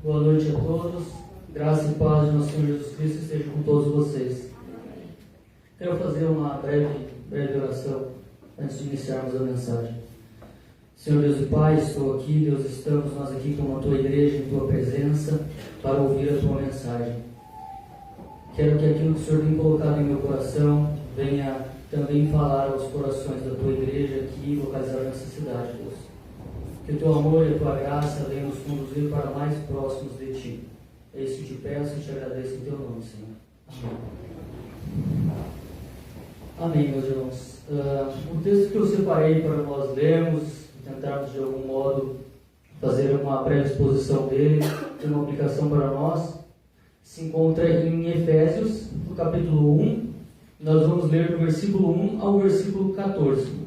Boa noite a todos. Graça e paz de nosso Senhor Jesus Cristo esteja com todos vocês. Quero fazer uma breve oração antes de iniciarmos a mensagem. Senhor Deus e Pai, estou aqui, Deus, estamos nós aqui como a Tua igreja, em Tua presença, para ouvir a Tua mensagem. Quero que aquilo que o Senhor tem colocado em meu coração venha também falar aos corações da Tua igreja aqui, localizada nessa cidade, Deus. Que o Teu amor e a Tua graça venham nos conduzir para mais próximos de Ti. É isso que te peço e te agradeço em Teu nome, Senhor. Amém, meus irmãos. O texto que eu separei para nós lermos, tentarmos de algum modo fazer uma breve exposição dele, ter uma aplicação para nós, se encontra em Efésios, no capítulo 1. Nós vamos ler do versículo 1 ao versículo 14.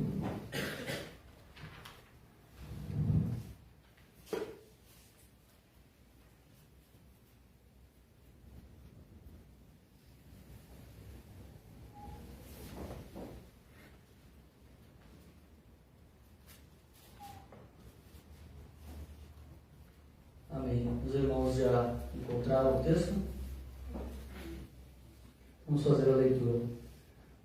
Amém. Os irmãos já encontraram o texto? Vamos fazer a leitura.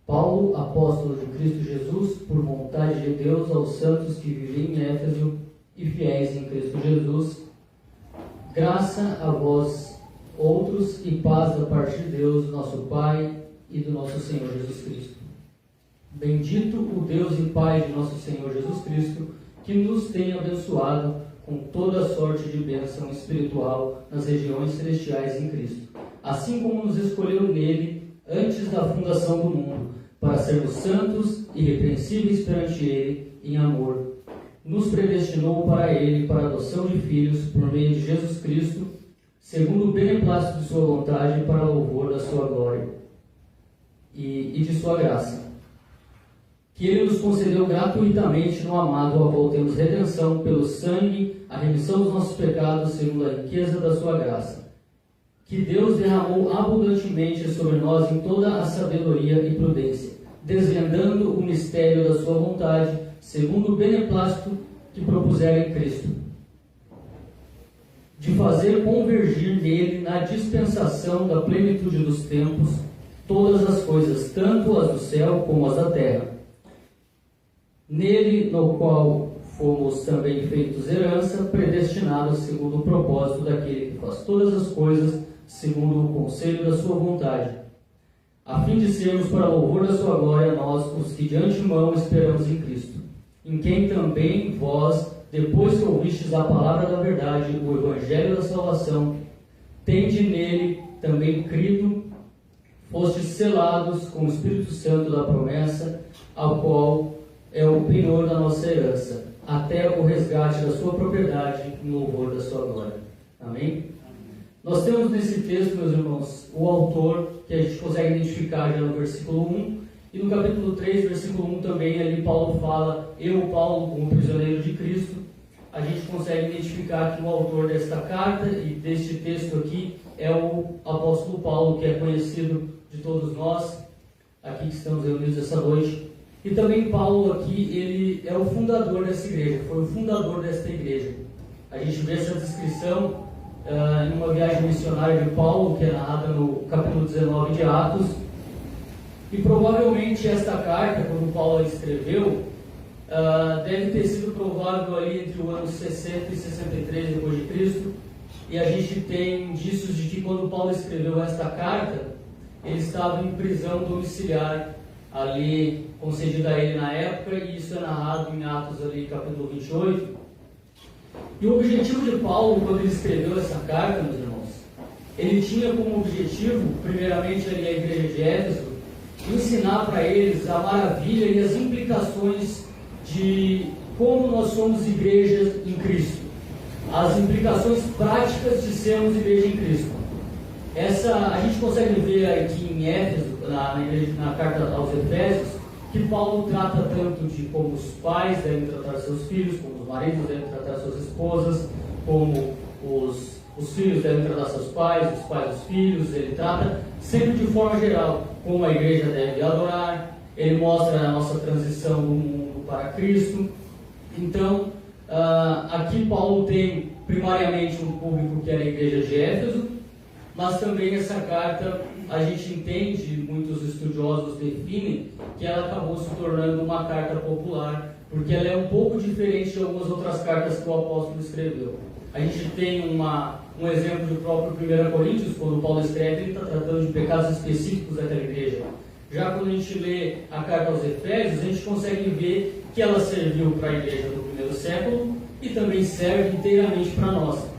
Paulo, apóstolo de Cristo Jesus, por vontade de Deus, aos santos que vivem em Éfeso e fiéis em Cristo Jesus, graça a vós outros e paz da parte de Deus, nosso Pai e do nosso Senhor Jesus Cristo. Bendito o Deus e Pai de nosso Senhor Jesus Cristo, que nos tem abençoado com toda sorte de bênção espiritual nas regiões celestiais em Cristo, assim como nos escolheu nele antes da fundação do mundo, para sermos santos e irrepreensíveis perante ele em amor. Nos predestinou para ele para a adoção de filhos por meio de Jesus Cristo, segundo o beneplácito de sua vontade, para louvor da sua glória e de sua graça, que ele nos concedeu gratuitamente no amado, ao qual temos redenção pelo sangue, a remissão dos nossos pecados, segundo a riqueza da sua graça, que Deus derramou abundantemente sobre nós em toda a sabedoria e prudência, desvendando o mistério da sua vontade, segundo o beneplácito que propusera em Cristo, de fazer convergir nele, na dispensação da plenitude dos tempos, todas as coisas, tanto as do céu como as da terra. Nele, no qual fomos também feitos herança, predestinados segundo o propósito daquele que faz todas as coisas, segundo o conselho da sua vontade, a fim de sermos para louvor da sua glória, nós, os que de antemão esperamos em Cristo, em quem também vós, depois que ouvistes a palavra da verdade, o evangelho da salvação, tende nele também crido, fostes selados com o Espírito Santo da promessa, ao qual é o penhor da nossa herança, até o resgate da sua propriedade, em louvor da sua glória. Amém? Nós temos nesse texto, meus irmãos, o autor, que a gente consegue identificar já no versículo 1, e no capítulo 3, versículo 1 também, ali Paulo fala, eu, Paulo, como prisioneiro de Cristo. A gente consegue identificar que o autor desta carta e deste texto aqui é o apóstolo Paulo, que é conhecido de todos nós, aqui que estamos reunidos essa noite. E também Paulo aqui, ele é o fundador dessa igreja, foi o fundador desta igreja. A gente vê essa descrição em uma viagem missionária de Paulo, que é narrada no capítulo 19 de Atos. E provavelmente esta carta, quando Paulo a escreveu, deve ter sido provável ali entre o ano 60 e 63 depois de Cristo. E a gente tem indícios de que quando Paulo escreveu esta carta, ele estava em prisão domiciliar, ali concedida a ele na época, e isso é narrado em Atos ali, capítulo 28. E o objetivo de Paulo, quando ele escreveu essa carta, meus irmãos, ele tinha como objetivo, primeiramente ali a igreja de Éfeso, ensinar para eles a maravilha e as implicações de como nós somos igreja em Cristo, as implicações práticas de sermos igreja em Cristo. A gente consegue ver aqui em Éfeso, na carta aos Efésios, que Paulo trata tanto de como os pais devem tratar seus filhos, como os maridos devem tratar suas esposas, como os filhos devem tratar seus pais, os pais dos filhos. Ele trata sempre de forma geral como a igreja deve adorar. Ele mostra a nossa transição do mundo para Cristo. Então, aqui Paulo tem primariamente um público que era a igreja de Éfeso, mas também essa carta, a gente entende, muitos estudiosos definem, que ela acabou se tornando uma carta popular, porque ela é um pouco diferente de algumas outras cartas que o apóstolo escreveu. A gente tem um exemplo do próprio 1 Coríntios, quando Paulo escreve, ele está tratando de pecados específicos daquela igreja. Já quando a gente lê a carta aos Efésios, a gente consegue ver que ela serviu para a igreja do primeiro século e também serve inteiramente para nós.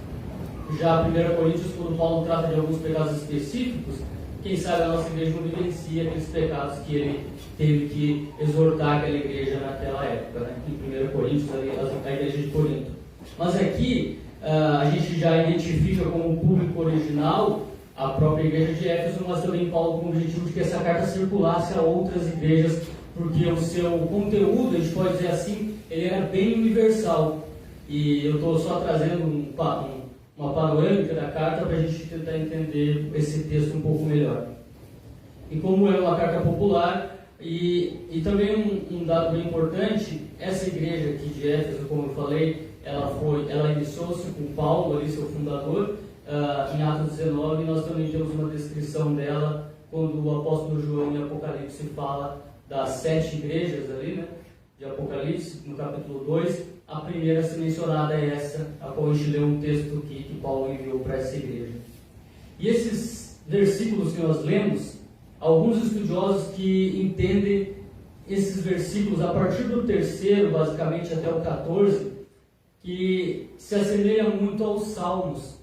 Já a 1 Coríntios, quando Paulo trata de alguns pecados específicos, quem sabe a nossa igreja não vivencia aqueles pecados que ele teve que exortar aquela igreja naquela época, né? Em 1 Coríntios, a igreja de Corinto. Mas aqui, a gente já identifica como público original a própria igreja de Éfeso, mas também Paulo com o objetivo de que essa carta circulasse a outras igrejas, porque o seu conteúdo, a gente pode dizer assim, ele era bem universal. E eu estou só trazendo uma panorâmica da carta para a gente tentar entender esse texto um pouco melhor. E como é uma carta popular, e também um dado bem importante, essa igreja aqui de Éfeso, como eu falei, ela iniciou-se com Paulo, ali, seu fundador, em Atos 19, nós também temos uma descrição dela quando o apóstolo João em Apocalipse fala das 7 igrejas ali, né, de Apocalipse, no capítulo 2. A primeira a ser mencionada é essa, a qual a gente leu um texto aqui que Paulo enviou para essa igreja. E esses versículos que nós lemos, alguns estudiosos que entendem esses versículos a partir do 3º, basicamente até o 14, que se assemelha muito aos Salmos,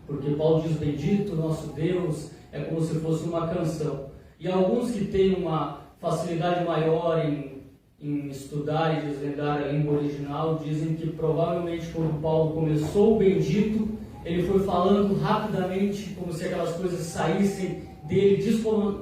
porque Paulo diz: bendito nosso Deus, é como se fosse uma canção. E alguns que têm uma facilidade maior em estudar e desvendar a língua original dizem que provavelmente quando Paulo começou o bendito, ele foi falando rapidamente, como se aquelas coisas saíssem dele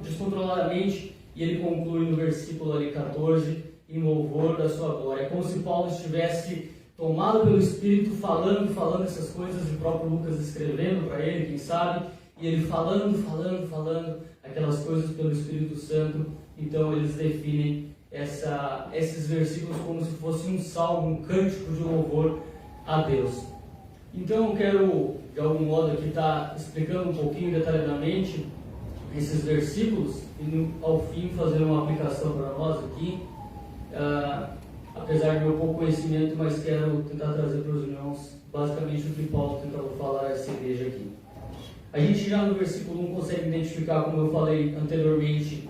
descontroladamente, e ele conclui no versículo ali 14, em louvor da sua glória. É como se Paulo estivesse tomado pelo Espírito, falando essas coisas, e o próprio Lucas escrevendo para ele, quem sabe, e ele falando aquelas coisas pelo Espírito Santo. Então eles definem esses versículos como se fosse um salmo, um cântico de louvor a Deus. Então eu quero, de algum modo, aqui estar explicando um pouquinho detalhadamente esses versículos e ao fim fazer uma aplicação para nós aqui, apesar do meu pouco conhecimento, mas quero tentar trazer para os irmãos basicamente o que Paulo tentou falar a essa igreja aqui. A gente já no versículo 1 consegue identificar, como eu falei anteriormente,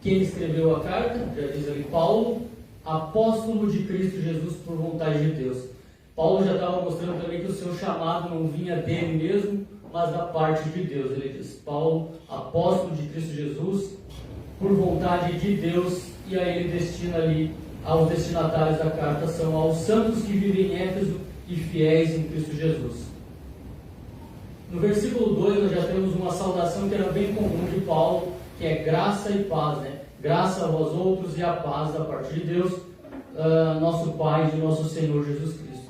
quem escreveu a carta. Já diz ali: Paulo, apóstolo de Cristo Jesus por vontade de Deus. Paulo já estava mostrando também que o seu chamado não vinha dele mesmo, mas da parte de Deus. Ele diz: Paulo, apóstolo de Cristo Jesus por vontade de Deus, e aí ele destina ali aos destinatários da carta, são aos santos que vivem em Éfeso e fiéis em Cristo Jesus. No versículo 2 nós já temos uma saudação que era bem comum de Paulo, que é graça e paz, né? Graça a vós outros e a paz da parte de Deus, nosso Pai e de nosso Senhor Jesus Cristo.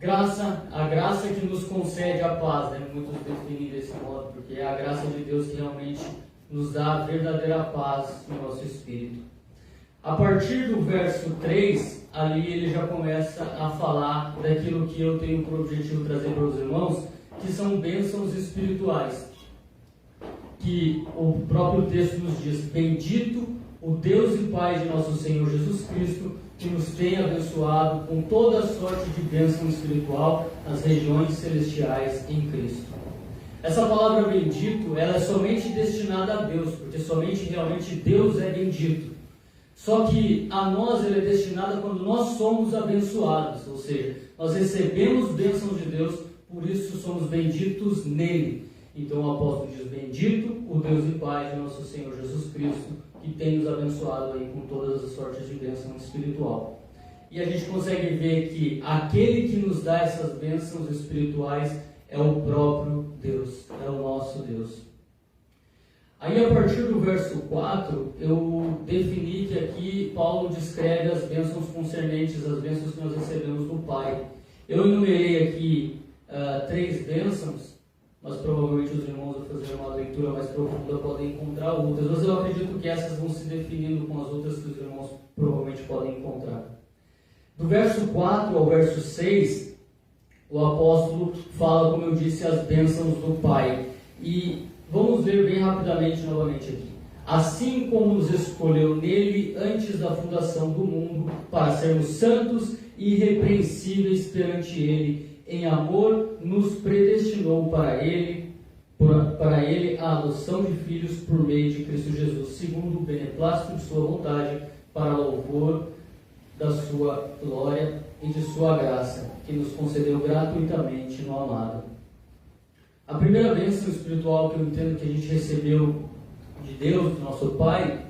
A graça que nos concede a paz, né? Muitos definem desse modo, porque é a graça de Deus que realmente nos dá a verdadeira paz no nosso espírito. A partir do verso 3, ali ele já começa a falar daquilo que eu tenho por objetivo trazer para os irmãos, que são bênçãos espirituais. Que o próprio texto nos diz: bendito o Deus e Pai de nosso Senhor Jesus Cristo, que nos tem abençoado com toda a sorte de bênção espiritual nas regiões celestiais em Cristo. Essa palavra bendito, ela é somente destinada a Deus, porque somente realmente Deus é bendito. Só que a nós ela é destinada quando nós somos abençoados, ou seja, nós recebemos bênçãos de Deus, por isso somos benditos nele. Então o apóstolo diz: bendito o Deus e Pai de nosso Senhor Jesus Cristo, que tem nos abençoado aí com todas as sortes de bênção espiritual. E a gente consegue ver que aquele que nos dá essas bênçãos espirituais é o próprio Deus, é o nosso Deus. Aí a partir do verso 4, eu defini que aqui Paulo descreve as bênçãos concernentes, as bênçãos que nós recebemos do Pai. Eu enumerei aqui 3 bênçãos, mas provavelmente os irmãos, ao fazer uma leitura mais profunda, podem encontrar outras. Mas eu acredito que essas vão se definindo com as outras que os irmãos provavelmente podem encontrar. Do verso 4 ao verso 6, o apóstolo fala, como eu disse, as bênçãos do Pai. E vamos ver bem rapidamente novamente aqui. Assim como nos escolheu nele antes da fundação do mundo, para sermos santos e irrepreensíveis perante ele, em amor nos predestinou para ele a adoção de filhos por meio de Cristo Jesus, segundo o beneplácito de sua vontade, para louvor da sua glória e de sua graça, que nos concedeu gratuitamente no amado. A primeira bênção espiritual que eu entendo que a gente recebeu de Deus, do nosso Pai,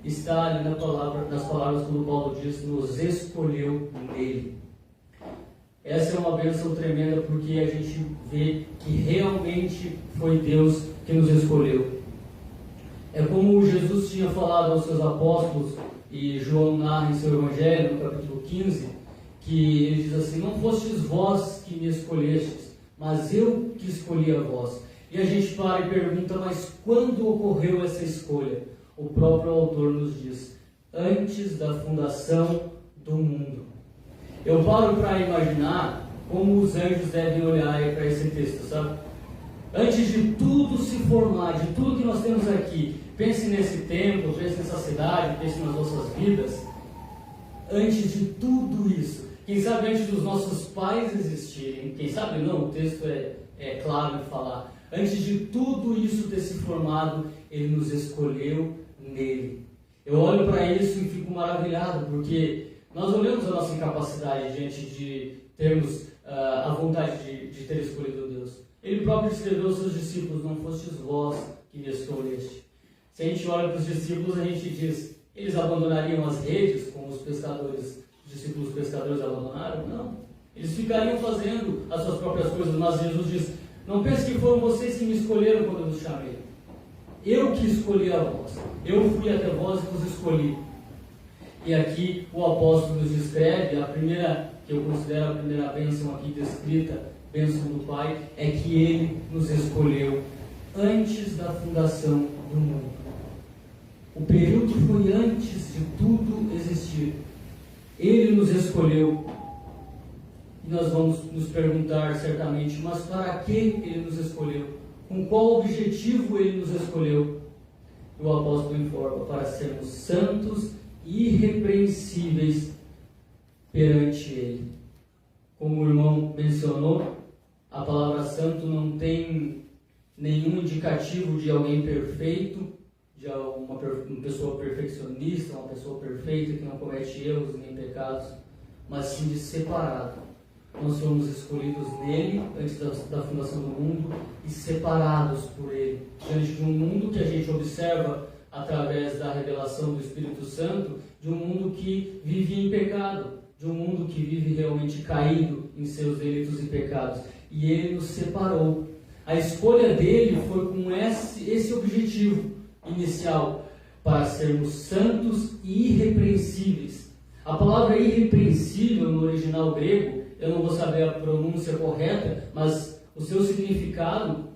está ali nas palavras quando Paulo diz, nos escolheu nele. Essa é uma bênção tremenda, porque a gente vê que realmente foi Deus que nos escolheu. É como Jesus tinha falado aos seus apóstolos, e João narra em seu Evangelho, no capítulo 15, que ele diz assim, não fostes vós que me escolhestes, mas eu que escolhi a vós. E a gente para e pergunta, mas quando ocorreu essa escolha? O próprio autor nos diz, antes da fundação do mundo. Eu paro para imaginar como os anjos devem olhar para esse texto, sabe? Antes de tudo se formar, de tudo que nós temos aqui, pense nesse templo, pense nessa cidade, pense nas nossas vidas. Antes de tudo isso, quem sabe antes dos nossos pais existirem, quem sabe não, o texto é claro em falar. Antes de tudo isso ter se formado, Ele nos escolheu nele. Eu olho para isso e fico maravilhado, porque nós olhamos a nossa incapacidade diante de termos a vontade de ter escolhido Deus. Ele próprio escreveu aos seus discípulos, não fostes vós que me escolheste. Se a gente olha para os discípulos, a gente diz, eles abandonariam as redes como os pescadores, os discípulos pescadores abandonaram? Não. Eles ficariam fazendo as suas próprias coisas, mas Jesus diz, não pense que foram vocês que me escolheram quando eu vos chamei. Eu que escolhi a vós. Eu fui até vós e vos escolhi. E aqui o apóstolo nos descreve, a primeira, que eu considero a primeira bênção aqui descrita, bênção do Pai, é que Ele nos escolheu antes da fundação do mundo. O período foi antes de tudo existir. Ele nos escolheu. E nós vamos nos perguntar certamente, mas para que Ele nos escolheu? Com qual objetivo Ele nos escolheu? E o apóstolo informa, para sermos santos e irrepreensíveis perante Ele. Como o irmão mencionou, a palavra santo não tem nenhum indicativo de alguém perfeito, de uma pessoa perfeccionista, uma pessoa perfeita que não comete erros nem pecados, mas sim de separado. Nós fomos escolhidos nele, antes da fundação do mundo, e separados por ele. Diante de um mundo que a gente observa através da revelação do Espírito Santo, de um mundo que vive em pecado, de um mundo que vive realmente caído em seus delitos e pecados. E ele nos separou. A escolha dele foi com esse objetivo inicial, para sermos santos e irrepreensíveis. A palavra irrepreensível no original grego, eu não vou saber a pronúncia correta, mas o seu significado,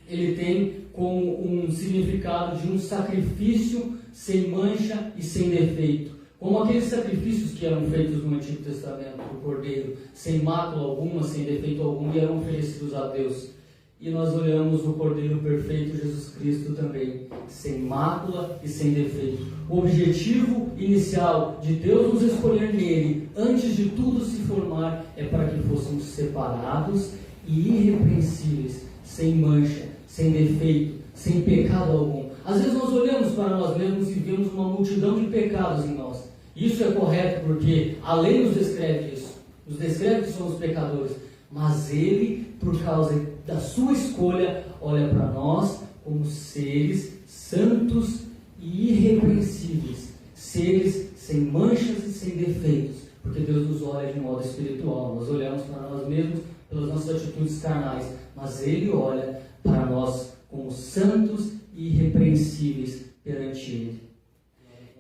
ele tem como um significado de um sacrifício sem mancha e sem defeito. Como aqueles sacrifícios que eram feitos no Antigo Testamento, do Cordeiro, sem mácula alguma, sem defeito algum, e eram oferecidos a Deus. E nós olhamos o Cordeiro perfeito, Jesus Cristo também, sem mácula e sem defeito. O objetivo inicial de Deus nos escolher nele, antes de tudo se formar, é para que fôssemos separados e irrepreensíveis, sem mancha, sem defeito, sem pecado algum. Às vezes nós olhamos para nós mesmos e vemos uma multidão de pecados em nós. Isso é correto, porque a lei nos descreve isso. Nos descreve que somos pecadores. Mas Ele, por causa da sua escolha, olha para nós como seres santos e irrepreensíveis. Seres sem manchas e sem defeitos. Porque Deus nos olha de modo espiritual. Nós olhamos para nós mesmos pelas nossas atitudes carnais. Mas Ele olha para nós como santos e irrepreensíveis perante Ele.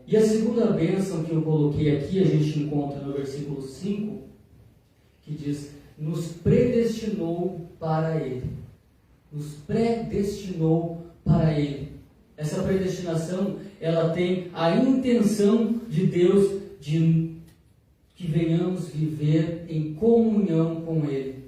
E a segunda bênção que eu coloquei aqui, a gente encontra no versículo 5, que diz, nos predestinou para Ele. Nos predestinou para Ele. Essa predestinação, ela tem a intenção de Deus de que venhamos viver em comunhão com Ele.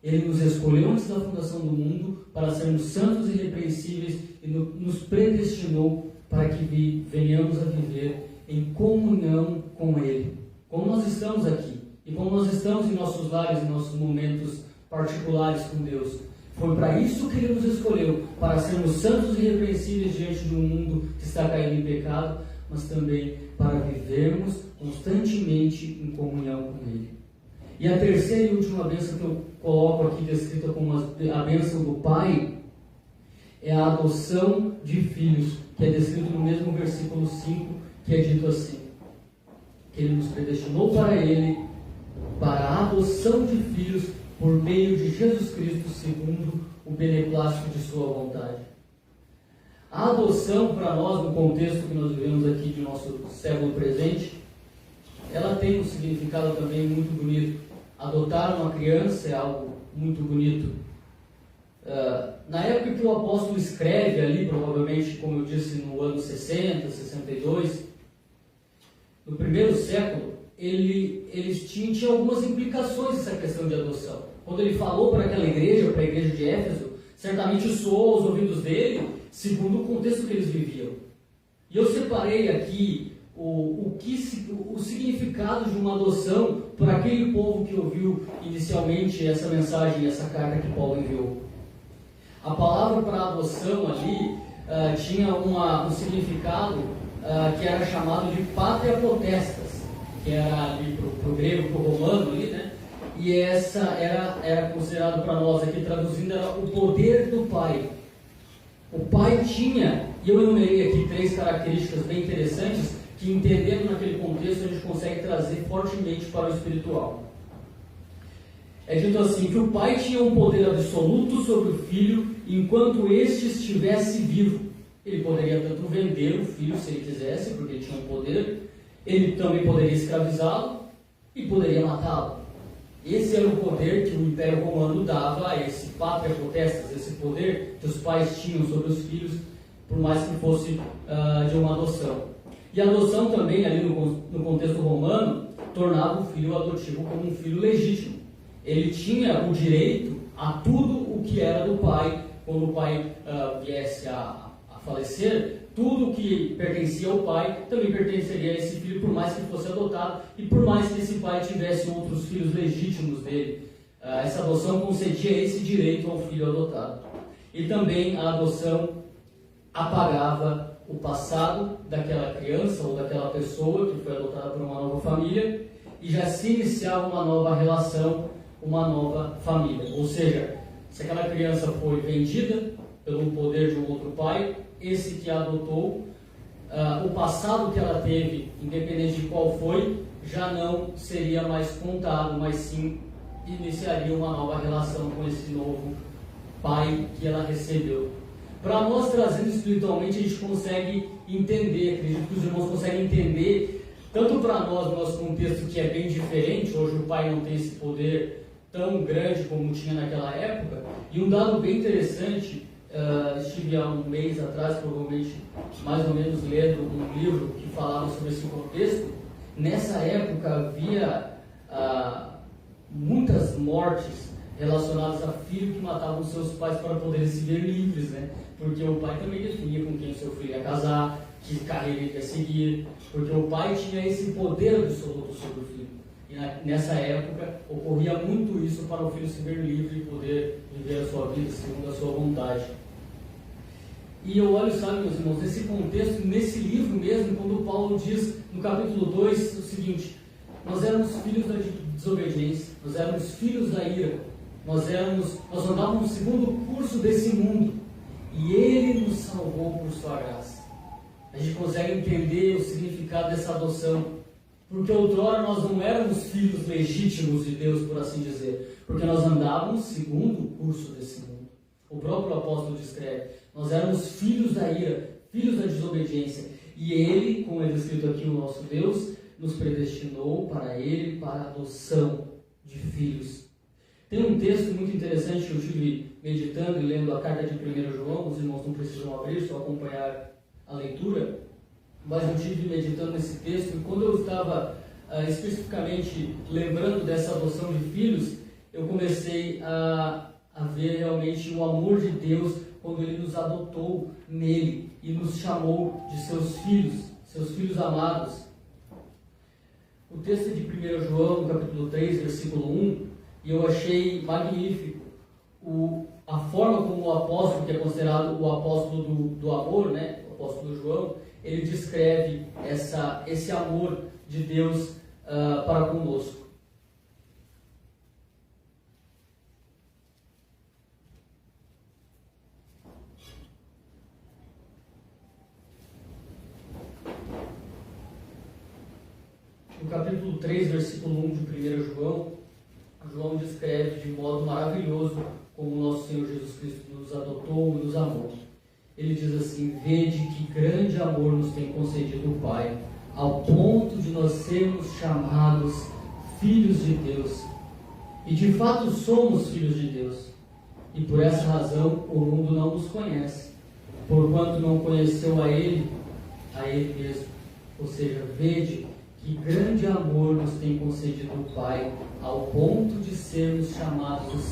Ele nos escolheu antes da fundação do mundo para sermos santos e irrepreensíveis e nos predestinou para que venhamos a viver em comunhão com Ele. Como nós estamos aqui e como nós estamos em nossos lares, em nossos momentos particulares com Deus. Foi para isso que Ele nos escolheu, para sermos santos e irrepreensíveis diante de um mundo que está caído em pecado, mas também para vivermos constantemente em comunhão com Ele. E a terceira e última bênção que eu coloco aqui, descrita como a bênção do Pai, é a adoção de filhos, que é descrito no mesmo versículo 5, que é dito assim: que Ele nos predestinou para Ele, para a adoção de filhos, por meio de Jesus Cristo, segundo o beneplácito de sua vontade. A adoção, para nós, no contexto que nós vivemos aqui de nosso século presente, ela tem um significado também muito bonito. Adotar uma criança é algo muito bonito. Na época que o apóstolo escreve ali, provavelmente, como eu disse, no ano 60, 62, no primeiro século, eles tinham algumas implicações essa questão de adoção. Quando ele falou para aquela igreja, para a igreja de Éfeso, certamente soou aos ouvidos dele, segundo o contexto que eles viviam. E eu separei aqui o significado de uma adoção para aquele povo que ouviu inicialmente essa mensagem, essa carta que Paulo enviou. A palavra para adoção ali tinha um significado que era chamado de pátria potestas, que era ali para o grego, para o romano ali, né? E essa era considerado para nós aqui, traduzindo, era o poder do Pai. O Pai tinha, e eu enumerei aqui 3 características bem interessantes, que entendendo naquele contexto a gente consegue trazer fortemente para o espiritual. É dito assim, que o Pai tinha um poder absoluto sobre o Filho enquanto este estivesse vivo. Ele poderia tanto vender o Filho se ele quisesse, porque ele tinha um poder, ele também poderia escravizá-lo e poderia matá-lo. Esse era o poder que o Império Romano dava a esse pátria potestas, esse poder que os pais tinham sobre os filhos, por mais que fosse de uma adoção. E a adoção também, ali no contexto romano, tornava o filho adotivo como um filho legítimo. Ele tinha o direito a tudo o que era do pai. Quando o pai viesse a falecer, tudo que pertencia ao pai também pertenceria a esse filho, por mais que fosse adotado e por mais que esse pai tivesse outros filhos legítimos dele. Essa adoção concedia esse direito ao filho adotado. E também a adoção apagava o passado daquela criança ou daquela pessoa que foi adotada por uma nova família e já se iniciava uma nova relação, uma nova família. Ou seja, se aquela criança foi vendida pelo poder de um outro pai, esse que a adotou, o passado que ela teve, independente de qual foi, já não seria mais contado, mas sim iniciaria uma nova relação com esse novo pai que ela recebeu. Para nós, trazendo espiritualmente, a gente consegue entender, acredito que os irmãos conseguem entender, tanto para nós, no nosso contexto que é bem diferente, hoje o pai não tem esse poder tão grande como tinha naquela época, e um dado bem interessante, estive há um mês atrás, provavelmente, mais ou menos, lendo um livro que falava sobre esse contexto. Nessa época havia muitas mortes relacionadas a filhos que matavam seus pais para poderem se ver livres, né? Porque o pai também definia com quem seu filho ia casar, que carreira ele ia seguir, porque o pai tinha esse poder absoluto sobre o filho. E nessa época ocorria muito isso para o filho se ver livre e poder viver a sua vida segundo a sua vontade. E eu olho, sabe, meus irmãos, nesse contexto, nesse livro mesmo, quando Paulo diz no capítulo 2 o seguinte: nós éramos filhos da desobediência, nós éramos filhos da ira, nós andávamos segundo o curso desse mundo, e Ele nos salvou por sua graça. A gente consegue entender o significado dessa adoção, porque outrora nós não éramos filhos legítimos de Deus, por assim dizer, porque nós andávamos segundo o curso desse mundo. O próprio apóstolo descreve: nós éramos filhos da ira, filhos da desobediência, e Ele, como é descrito aqui, o nosso Deus, nos predestinou para Ele, para a adoção de filhos. Tem um texto muito interessante que eu estive meditando e lendo a carta de 1 João, os irmãos não precisam abrir, só acompanhar a leitura, mas eu estive meditando nesse texto, e quando eu estava especificamente lembrando dessa adoção de filhos, eu comecei a ver realmente o amor de Deus quando Ele nos adotou nele e nos chamou de seus filhos amados. O texto de 1 João, no capítulo 3, versículo 1, e eu achei magnífico a forma como o apóstolo, que é considerado o apóstolo do amor, né? O apóstolo João, ele descreve esse amor de Deus para conosco. No capítulo 3, versículo 1 de 1 João, João descreve de modo maravilhoso como o nosso Senhor Jesus Cristo nos adotou e nos amou. Ele diz assim: vede que grande amor nos tem concedido o Pai, ao ponto de nós sermos chamados filhos de Deus. E de fato somos filhos de Deus. E por essa razão o mundo não nos conhece, porquanto não conheceu a Ele mesmo. Ou seja, vede que grande amor nos tem concedido o Pai, ao ponto de sermos chamados os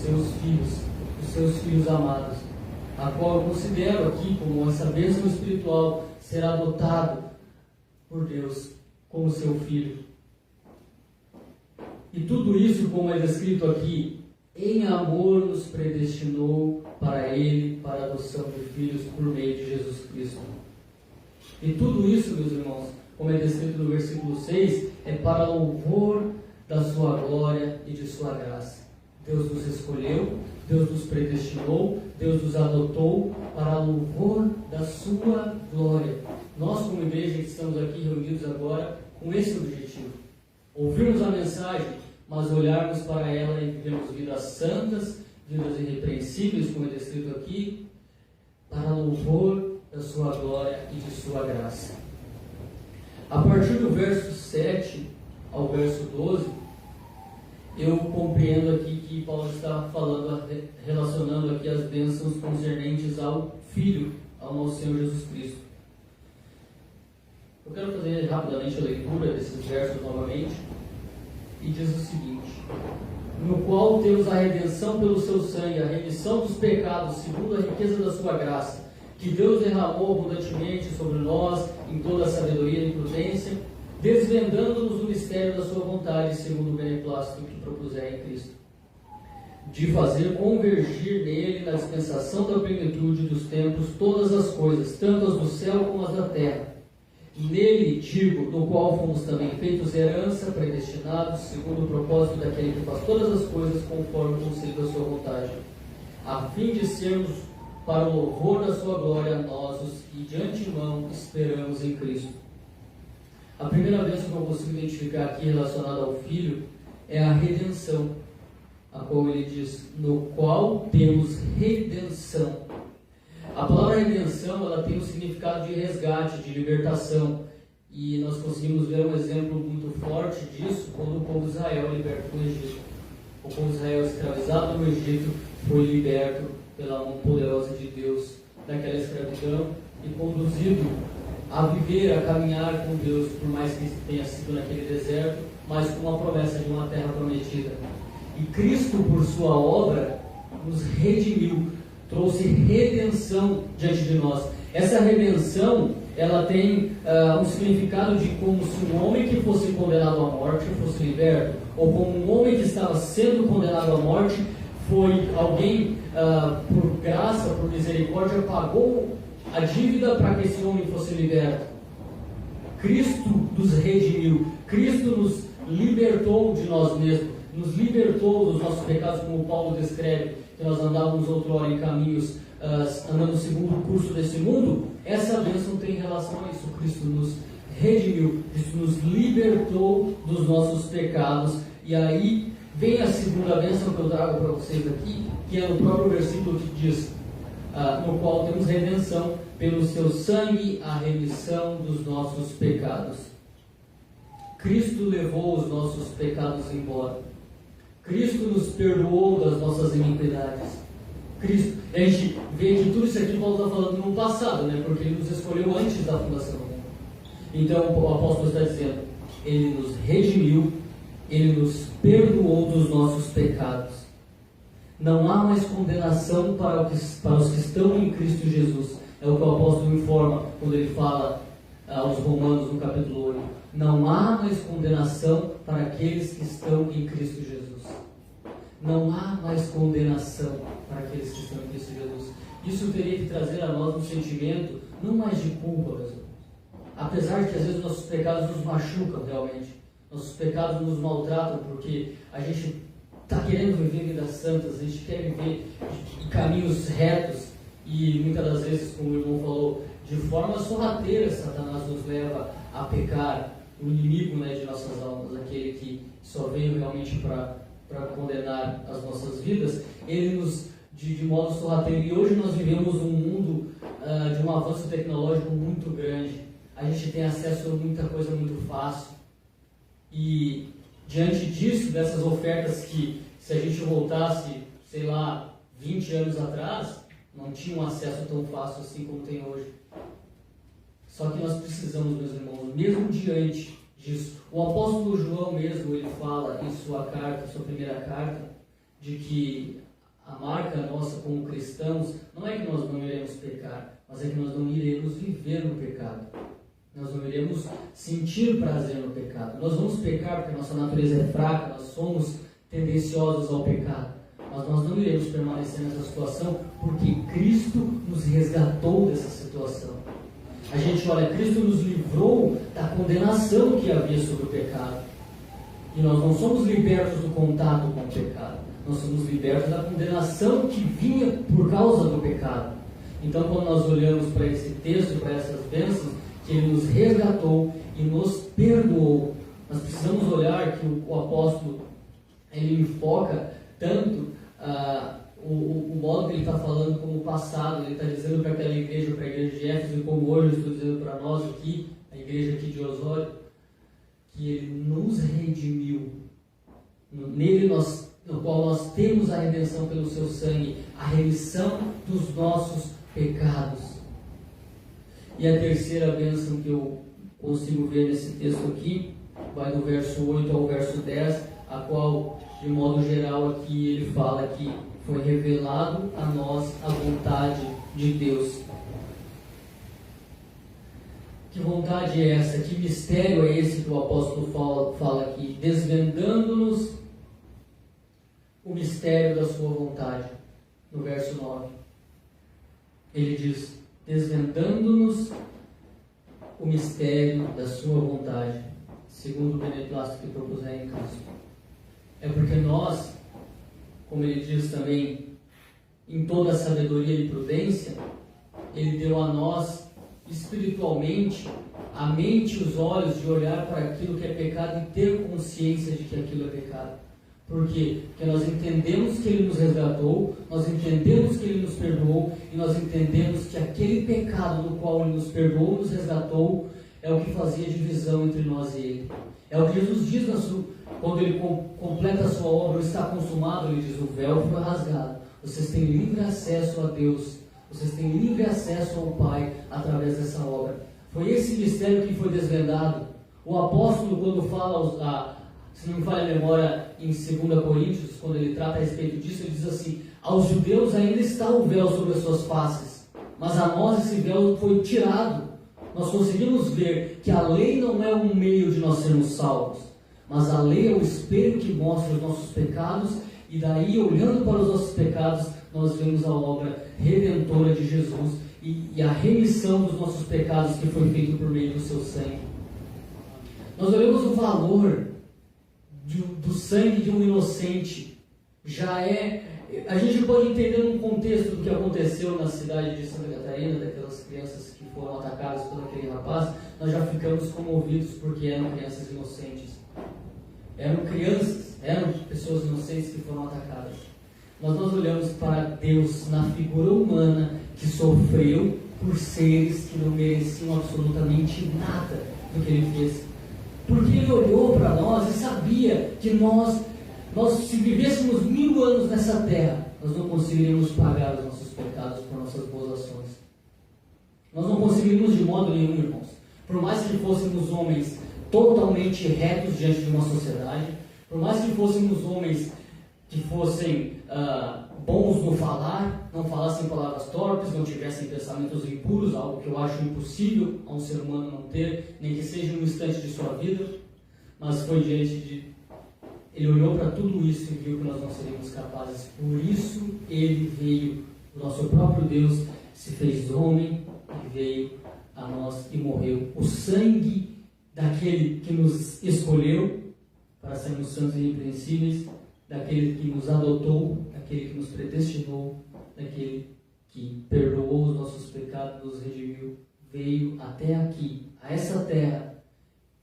seus filhos amados, a qual eu considero aqui como essa bênção espiritual, ser adotado por Deus como seu filho. E tudo isso, como é descrito aqui, em amor nos predestinou para Ele, para a adoção de filhos por meio de Jesus Cristo. E tudo isso, meus irmãos, como é descrito no versículo 6, é para louvor da sua glória e de sua graça. Deus nos escolheu, Deus nos predestinou, Deus nos adotou para louvor da sua glória. Nós, como igreja, estamos aqui reunidos agora com esse objetivo: ouvirmos a mensagem, mas olharmos para ela e vivermos vidas santas, vidas irrepreensíveis, como é descrito aqui, para louvor da sua glória e de sua graça. A partir do verso 7 ao verso 12, eu compreendo aqui que Paulo está falando, relacionando aqui as bênçãos concernentes ao Filho, ao nosso Senhor Jesus Cristo. Eu quero fazer rapidamente a leitura desses versos novamente, e diz o seguinte: no qual temos a redenção pelo seu sangue, a remissão dos pecados, segundo a riqueza da sua graça, que Deus derramou abundantemente sobre nós em toda a sabedoria e prudência, desvendando-nos o mistério da sua vontade, segundo o beneplácito que propuser em Cristo, de fazer convergir nele, na dispensação da plenitude dos tempos, todas as coisas, tanto as do céu como as da terra. Nele, digo, no qual fomos também feitos herança, predestinados, segundo o propósito daquele que faz todas as coisas conforme o conselho da sua vontade, a fim de sermos para o louvor da sua glória, nós os que de antemão esperamos em Cristo. A primeira bênção que eu consigo identificar aqui relacionada ao Filho é a redenção, a qual ele diz, no qual temos redenção. A palavra redenção, ela tem um significado de resgate, de libertação, e nós conseguimos ver um exemplo muito forte disso quando o povo de Israel é liberto do Egito. O povo de Israel escravizado no Egito foi liberto pela mão poderosa de Deus daquela escravidão e conduzido a viver, a caminhar com Deus, por mais que tenha sido naquele deserto, mas com a promessa de uma terra prometida. E Cristo, por sua obra, nos redimiu, trouxe redenção diante de nós. Essa redenção, ela tem um significado de como se um homem que fosse condenado à morte fosse liberto, ou como um homem que estava sendo condenado à morte foi alguém, por graça, por misericórdia, pagou a dívida para que esse homem fosse liberto. Cristo nos redimiu, Cristo nos libertou de nós mesmos, nos libertou dos nossos pecados, como Paulo descreve, que nós andávamos outrora em caminhos, andando segundo o curso desse mundo. Essa bênção tem relação a isso. Cristo nos redimiu, Cristo nos libertou dos nossos pecados. E aí vem a segunda bênção que eu trago para vocês aqui, que é no próprio versículo que diz, no qual temos redenção pelo seu sangue, a remissão dos nossos pecados. Cristo levou os nossos pecados embora. Cristo nos perdoou das nossas iniquidades. Cristo, a gente vê que tudo isso aqui Paulo está falando no passado, né? Porque ele nos escolheu antes da fundação do mundo. Então o apóstolo está dizendo, Ele nos redimiu, Ele nos perdoou dos nossos pecados. Não há mais condenação para os que estão em Cristo Jesus. É o que o apóstolo informa quando ele fala aos Romanos no capítulo 8. Não há mais condenação para aqueles que estão em Cristo Jesus. Não há mais condenação para aqueles que estão em Cristo Jesus. Isso teria que trazer a nós um sentimento, não mais de culpa, meus irmãos. Apesar que às vezes nossos pecados nos machucam realmente. Nossos pecados nos maltratam porque a gente está querendo viver vidas santas, a gente quer viver caminhos retos e muitas das vezes, como o irmão falou, de forma sorrateira Satanás nos leva a pecar. O inimigo, né, de nossas almas, aquele que só veio realmente para condenar as nossas vidas, ele nos, de modo sorrateiro. E hoje nós vivemos um mundo de um avanço tecnológico muito grande. A gente tem acesso a muita coisa muito fácil. E diante disso, dessas ofertas que, se a gente voltasse, sei lá, 20 anos atrás, não tinha um acesso tão fácil assim como tem hoje. Só que nós precisamos, meus irmãos, mesmo diante disso. O apóstolo João mesmo, ele fala em sua carta, sua primeira carta, de que a marca nossa como cristãos não é que nós não iremos pecar, mas é que nós não iremos viver no pecado. Nós não iremos sentir prazer no pecado. Nós vamos pecar porque a nossa natureza é fraca, nós somos tendenciosos ao pecado. Mas nós não iremos permanecer nessa situação porque Cristo nos resgatou dessa situação. A gente olha, Cristo nos livrou da condenação que havia sobre o pecado. E nós não somos libertos do contato com o pecado. Nós somos libertos da condenação que vinha por causa do pecado. Então, quando nós olhamos para esse texto, para essas bênçãos, que Ele nos resgatou e nos perdoou, nós precisamos olhar que o apóstolo, ele enfoca tanto o modo que ele está falando como o passado. Ele está dizendo para aquela igreja, para a igreja de Éfeso, e como hoje eu estou dizendo para nós aqui, a igreja aqui de Osório, que Ele nos redimiu. Nele no qual nós temos a redenção pelo seu sangue, a remissão dos nossos pecados. E a terceira bênção que eu consigo ver nesse texto aqui, vai do verso 8 ao verso 10, a qual, de modo geral, aqui ele fala que foi revelado a nós a vontade de Deus. Que vontade é essa? Que mistério é esse que o apóstolo fala aqui? Desvendando-nos o mistério da sua vontade. No verso 9. Ele diz, desvendando-nos o mistério da sua vontade, segundo o beneplácito que propuser em Cristo. É porque nós, como ele diz também, em toda a sabedoria e prudência, Ele deu a nós, espiritualmente, a mente e os olhos de olhar para aquilo que é pecado e ter consciência de que aquilo é pecado. Por quê? Porque nós entendemos que Ele nos resgatou, nós entendemos que Ele nos perdoou e nós entendemos que aquele pecado no qual Ele nos perdoou, nos resgatou, é o que fazia divisão entre nós e Ele. É o que Jesus diz quando Ele completa a sua obra, está consumado. Ele diz, o véu foi rasgado, vocês têm livre acesso a Deus, vocês têm livre acesso ao Pai através dessa obra. Foi esse mistério que foi desvendado. O apóstolo, quando fala, se não me falha a memória, em 2 Coríntios, quando ele trata a respeito disso, ele diz assim, aos judeus ainda está o véu sobre as suas faces, mas a nós esse véu foi tirado. Nós conseguimos ver que a lei não é um meio de nós sermos salvos, mas a lei é o espelho que mostra os nossos pecados, e daí, olhando para os nossos pecados, nós vemos a obra redentora de Jesus e a remissão dos nossos pecados que foi feito por meio do seu sangue. Nós olhamos o valor do sangue de um inocente. A gente pode entender num contexto do que aconteceu na cidade de Santa Catarina, daquelas crianças que foram atacadas por aquele rapaz. Nós já ficamos comovidos porque eram crianças inocentes. Eram pessoas inocentes que foram atacadas. Mas nós olhamos para Deus na figura humana que sofreu por seres que não mereciam absolutamente nada do que Ele fez. Porque Ele olhou para nós e sabia que nós se vivêssemos 1000 anos nessa terra, nós não conseguiríamos pagar os nossos pecados por nossas boas ações. Nós não conseguiríamos de modo nenhum, irmãos. Por mais que fôssemos homens totalmente retos diante de uma sociedade, por mais que fôssemos homens que fossem bons no falar, não falassem palavras torpes, não tivessem pensamentos impuros, algo que eu acho impossível a um ser humano não ter, nem que seja um instante de sua vida, mas foi diante de... Ele olhou para tudo isso e viu que nós não seríamos capazes. Por isso ele veio, o nosso próprio Deus se fez homem e veio a nós e morreu. O sangue daquele que nos escolheu para sermos santos e irrepreensíveis, daquele que nos adotou, daquele que nos predestinou, daquele que perdoou os nossos pecados, nos redimiu, veio até aqui, a essa terra,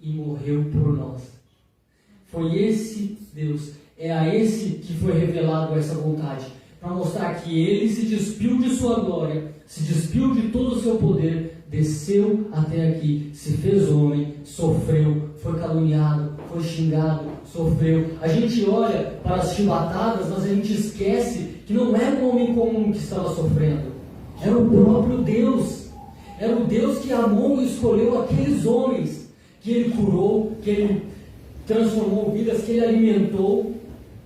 e morreu por nós. Foi esse Deus, é a esse que foi revelado essa vontade, para mostrar que ele se despiu de sua glória, se despiu de todo o seu poder, desceu até aqui, se fez homem, sofreu, foi caluniado, foi xingado, sofreu. A gente olha para as chibatadas, mas a gente esquece que não era um homem comum que estava sofrendo, era o próprio Deus. Era o Deus que amou e escolheu aqueles homens, que ele curou, que ele transformou vidas, que ele alimentou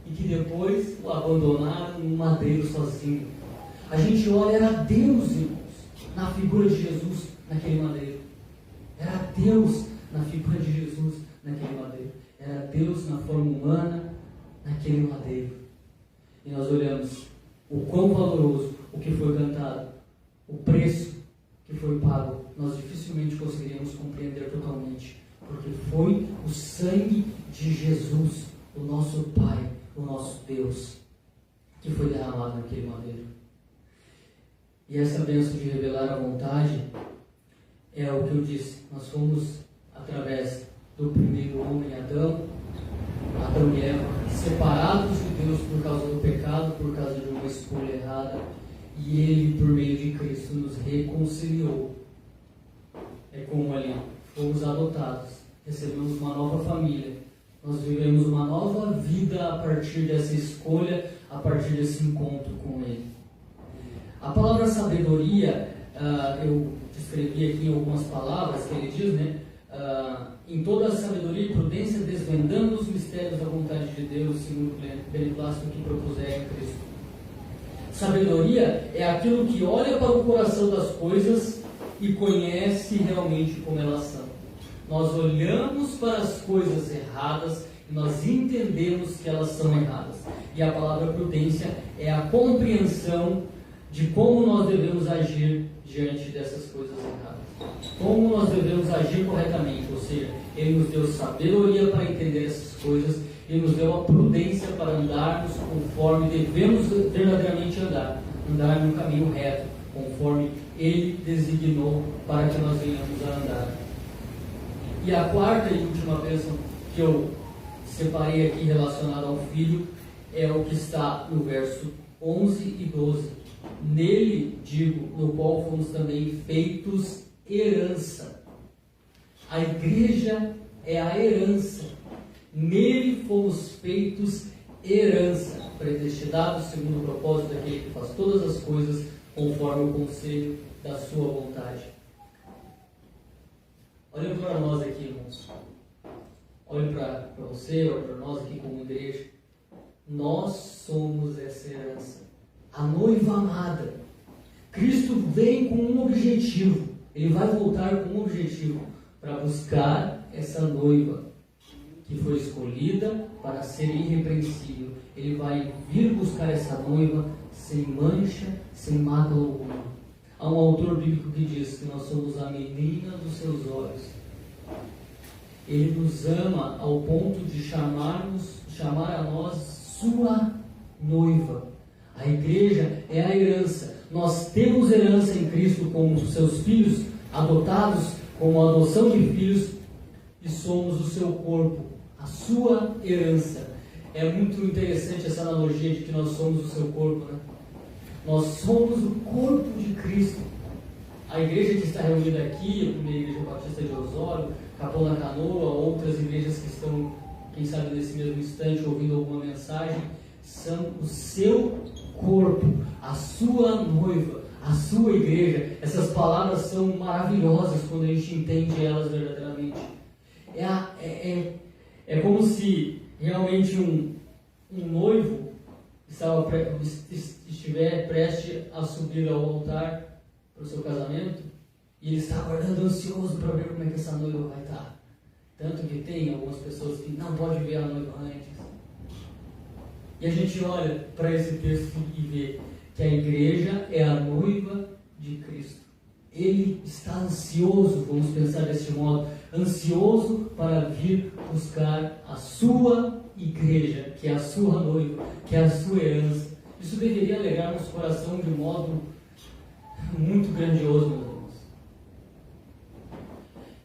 e que depois o abandonaram no madeiro sozinho. A gente olha, era Deus, irmãos, na figura de Jesus naquele madeiro. Era Deus na figura de Jesus naquele madeiro. Era Deus na forma humana naquele madeiro. E nós olhamos o quão valoroso o que foi cantado, o preço que foi pago, nós dificilmente conseguiríamos compreender totalmente, porque foi o sangue de Jesus, o nosso Pai, o nosso Deus, que foi derramado naquele madeiro. E essa bênção de revelar a vontade é o que eu disse. Nós fomos, através do primeiro homem, Adão e Eva, separados de Deus por causa do pecado, por causa de uma escolha errada, e Ele, por meio de Cristo, nos reconciliou. É como ali, fomos adotados, recebemos uma nova família, nós vivemos uma nova vida a partir dessa escolha, a partir desse encontro com Ele. A palavra sabedoria, eu descrevi aqui algumas palavras que ele diz, né? Em toda a sabedoria e prudência, desvendando os mistérios da vontade de Deus, segundo o beneplácito que propuser em Cristo. Sabedoria é aquilo que olha para o coração das coisas e conhece realmente como elas são. Nós olhamos para as coisas erradas e nós entendemos que elas são erradas. E a palavra prudência é a compreensão de como nós devemos agir diante dessas coisas erradas. Como nós devemos agir corretamente, ou seja, Ele nos deu sabedoria para entender essas coisas, Ele nos deu a prudência para andarmos conforme devemos verdadeiramente andar no caminho reto, conforme Ele designou para que nós venhamos a andar. E a quarta e última bênção que eu separei aqui relacionada ao Filho é o que está no verso 11 e 12. Nele, digo, no qual fomos também feitos herança. A igreja é a herança. Nele fomos feitos herança, predestinados segundo o propósito daquele que faz todas as coisas conforme o conselho da sua vontade. Olhem para nós aqui, irmãos. Olhem para você, olhem para nós aqui como igreja. Nós somos essa herança. A noiva amada. Cristo vem com um objetivo. Ele vai voltar com um objetivo para buscar essa noiva que foi escolhida para ser irrepreensível. Ele vai vir buscar essa noiva sem mancha, sem mácula alguma. Há um autor bíblico que diz que nós somos a menina dos seus olhos. Ele nos ama ao ponto de chamar a nós sua noiva. A igreja é a herança. Nós temos herança em Cristo como seus filhos adotados, como a adoção de filhos, e somos o seu corpo, a sua herança. É muito interessante essa analogia de que nós somos o seu corpo, né? Nós somos o corpo de Cristo. A igreja que está reunida aqui, a primeira igreja batista de Osório, Capão da Canoa, outras igrejas que estão, quem sabe nesse mesmo instante, ouvindo alguma mensagem, são o seu corpo, a sua noiva, a sua igreja. Essas palavras são maravilhosas quando a gente entende elas verdadeiramente. É É como se realmente um noivo estiver prestes a subir ao altar para o seu casamento e ele está aguardando ansioso para ver como é que essa noiva vai estar. Tanto que tem algumas pessoas que não podem ver a noiva antes. E a gente olha para esse texto e vê que a igreja é a noiva de Cristo. Ele está ansioso, vamos pensar deste modo, ansioso para vir buscar a sua igreja, que é a sua noiva, que é a sua herança. Isso deveria alegrar nosso coração de um modo muito grandioso, meus irmãos.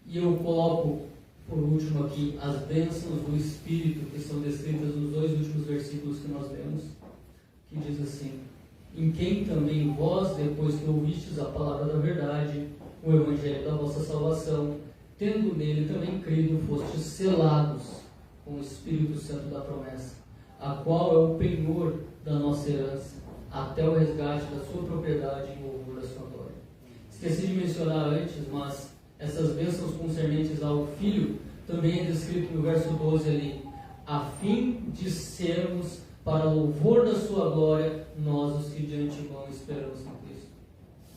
E eu coloco, por último aqui, as bênçãos do Espírito, que são descritas nos 2 últimos versículos que nós lemos, que diz assim: em quem também vós, depois que ouvistes a palavra da verdade, o evangelho da vossa salvação, tendo nele também crido, fostes selados com o Espírito Santo da promessa, a qual é o penhor da nossa herança, até o resgate da sua propriedade em louvor da sua glória. Esqueci de mencionar antes, mas essas bênçãos concernentes ao Filho também é descrito no verso 12 ali, a fim de sermos para louvor da sua glória, nós os que de antemão esperamos em Cristo.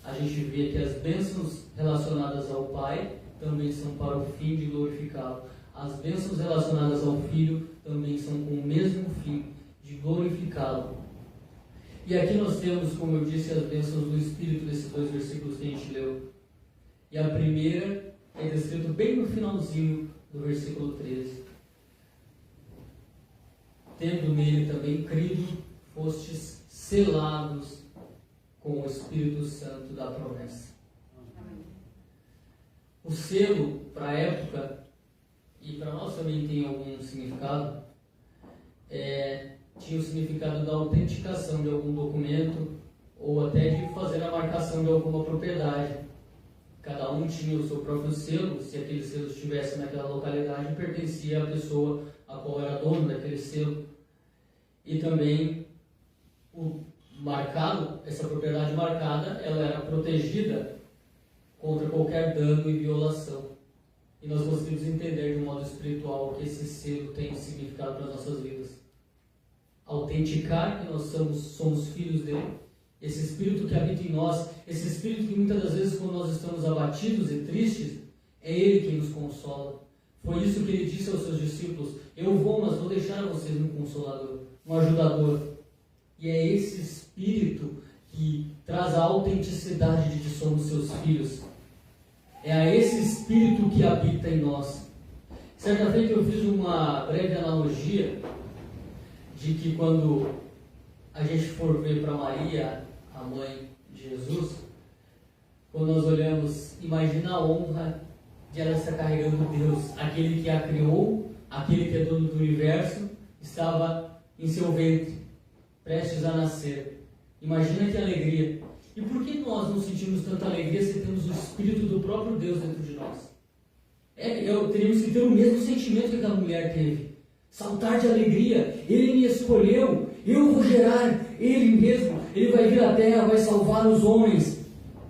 A gente vê que as bênçãos relacionadas ao Pai também são para o fim de glorificá-lo. As bênçãos relacionadas ao Filho também são com o mesmo fim de glorificá-lo. E aqui nós temos, como eu disse, as bênçãos do Espírito desses 2 versículos que a gente leu. E a primeira é descrito bem no finalzinho do versículo 13. Tendo nele também crido, fostes selados com o Espírito Santo da promessa. O selo, para a época, e para nós também tem algum significado, tinha o significado da autenticação de algum documento ou até de fazer a marcação de alguma propriedade. Cada um tinha o seu próprio selo, se aquele selo estivesse naquela localidade, pertencia à pessoa a qual era dono daquele selo. E também essa propriedade marcada, ela era protegida contra qualquer dano e violação. E nós conseguimos entender de um modo espiritual que esse selo tem significado para as nossas vidas. Autenticar que nós somos filhos dele, esse Espírito que habita em nós, esse Espírito que muitas das vezes quando nós estamos abatidos e tristes, é Ele quem nos consola. Foi isso que Ele disse aos seus discípulos: eu vou, mas vou deixar a vocês um consolador, um ajudador. E é esse Espírito que traz a autenticidade de que somos seus filhos. É a esse Espírito que habita em nós. Certa feita eu fiz uma breve analogia de que quando a gente for ver para Maria, a mãe de Jesus, quando nós olhamos, imagina a honra de ela estar carregando Deus, aquele que a criou, aquele que é dono do universo, estava em seu ventre, prestes a nascer. Imagina que alegria. E por que nós não sentimos tanta alegria se temos o Espírito do próprio Deus dentro de nós? Teríamos que ter o mesmo sentimento que aquela mulher teve. Saltar de alegria. Ele me escolheu, eu vou gerar Ele mesmo. Ele vai vir à terra, vai salvar os homens.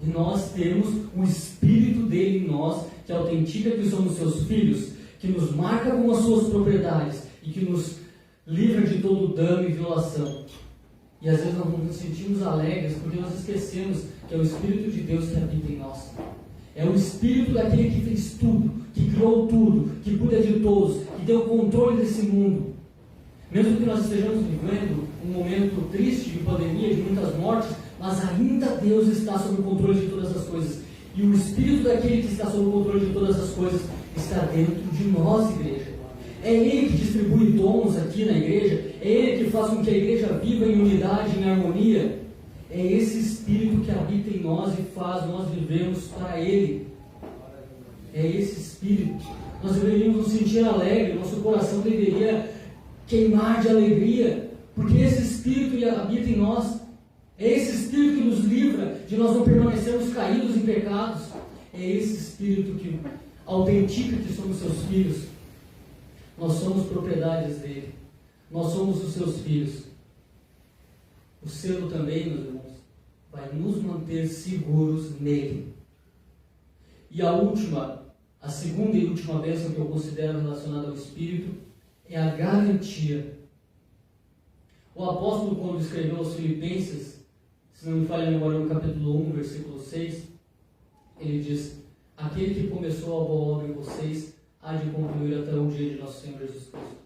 E nós temos o Espírito dele em nós, que autentica que somos seus filhos, que nos marca com as suas propriedades e que nos livra de todo dano e violação. E às vezes nós nos sentimos alegres porque nós esquecemos que é o Espírito de Deus que habita em nós. É o Espírito daquele que fez tudo, que criou tudo, que cuida de todos, que tem o controle desse mundo. Mesmo que nós estejamos vivendo um momento triste de pandemia, de muitas mortes, mas ainda Deus está sob o controle de todas as coisas. E o Espírito daquele que está sob o controle de todas as coisas está dentro de nós, igreja. É Ele que distribui dons aqui na igreja, é Ele que faz com que a igreja viva em unidade, em harmonia. É esse Espírito que habita em nós e faz nós vivemos para Ele. É esse Espírito. Nós deveríamos nos sentir alegres, nosso coração deveria queimar de alegria, porque esse Espírito habita em nós. É esse Espírito que nos livra de nós não permanecermos caídos em pecados. É esse Espírito que autentica que somos seus filhos. Nós somos propriedades dele. Nós somos os seus filhos. O selo também, meus irmãos, vai nos manter seguros nele. E a última A segunda e última bênção que eu considero relacionada ao Espírito é a garantia. O apóstolo, quando escreveu aos Filipenses, se não me falha a memória, no capítulo 1, versículo 6, ele diz: aquele que começou a boa obra em vocês há de concluir até o dia de nosso Senhor Jesus Cristo.